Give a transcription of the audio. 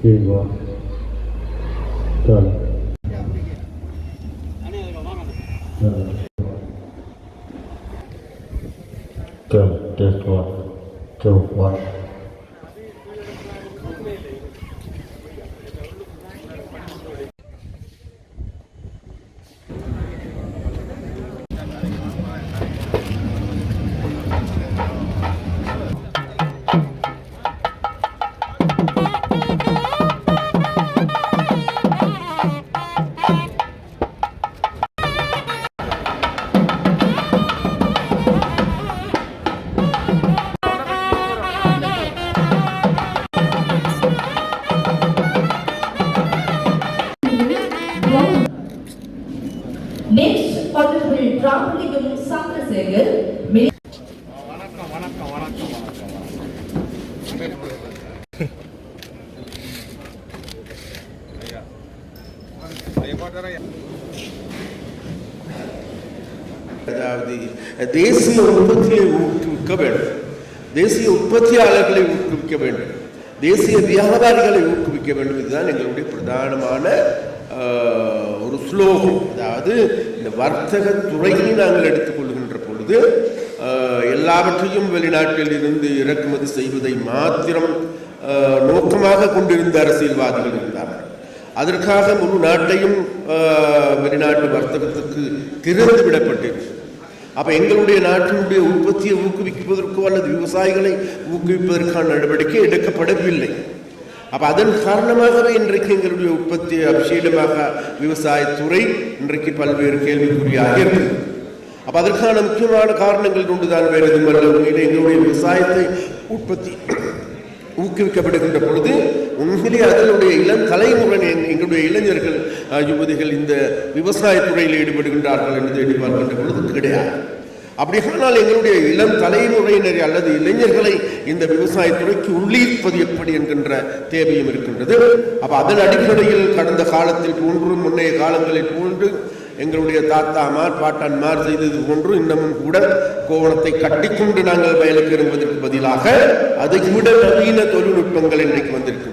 Kiva. Done. Go, test one. 2, 1. Next, Honorable Ramaliam Sandrasekhar. அதாவது தேசிய உற்பத்தியை ஊக்குவிக்க வேண்டும், தேசிய உற்பத்தியாளர்களை ஊக்குவிக்க வேண்டும், தேசிய வியாபாரிகளை ஊக்குவிக்க வேண்டும். இதுதான் எங்களுடைய பிரதானமான ஒரு ஸ்லோகம். அதாவது இந்த வர்த்தக துறையை நாங்கள் எடுத்துக்கொள்கின்ற பொழுது எல்லாவற்றையும் வெளிநாட்டில் இருந்து இறக்குமதி செய்வதை மாத்திரம் நோக்கமாக கொண்டிருந்த அரசியல்வாதிகள் இருந்தார்கள். அதற்காக முழு நாட்டையும் வெளிநாட்டு வர்த்தகத்துக்கு திறந்து விடப்பட்டிருக்கிறது. அப்போ எங்களுடைய நாட்டினுடைய உற்பத்தியை ஊக்குவிப்பதற்கோ அல்லது விவசாயிகளை ஊக்குவிப்பதற்கான நடவடிக்கை எடுக்கப்படவில்லை. அப்போ அதன் காரணமாகவே இன்றைக்கு எங்களுடைய உற்பத்தி அபிஷேகமாக விவசாயத்துறை இன்றைக்கு பல்வேறு கேள்விக்குறியாக இருக்கிறது. அப்போ அதற்கான முக்கியமான காரணங்கள் கொண்டுதான் வேறு எதுவுமல்ல. உண்மையிலே எங்களுடைய விவசாயத்தை உற்பத்தி ஊக்குவிக்கப்படுகின்ற பொழுது உண்மையிலே அதனுடைய இளம் தலைமுறை எங்களுடைய இளைஞர்கள் யுவதிகள் இந்த விவசாயத்துறையில் ஈடுபடுகின்றார்கள் என்று எதிர்பார்க்கின்ற பொழுது கிடையாது. அப்படியானால் எங்களுடைய இளம் தலைமுறையினரை அல்லது இளைஞர்களை இந்த விவசாயத்துறைக்கு உள்ளீர்ப்பது எப்படி என்கின்ற தேவையும் இருக்கின்றது. அப்போ அதன் அடிப்படையில் கடந்த காலத்தில் போன்று முன்னைய காலங்களில் போன்று எங்களுடைய தாத்தாமார் பாட்டான்மார் செய்தது போன்று இன்னமும் கூட கோவணத்தை கட்டிக்கொண்டு நாங்கள் வயலுக்கு இறங்குவதற்கு பதிலாக அதை விட நவீன தொழில்நுட்பங்கள் இன்றைக்கு வந்திருக்கின்றன.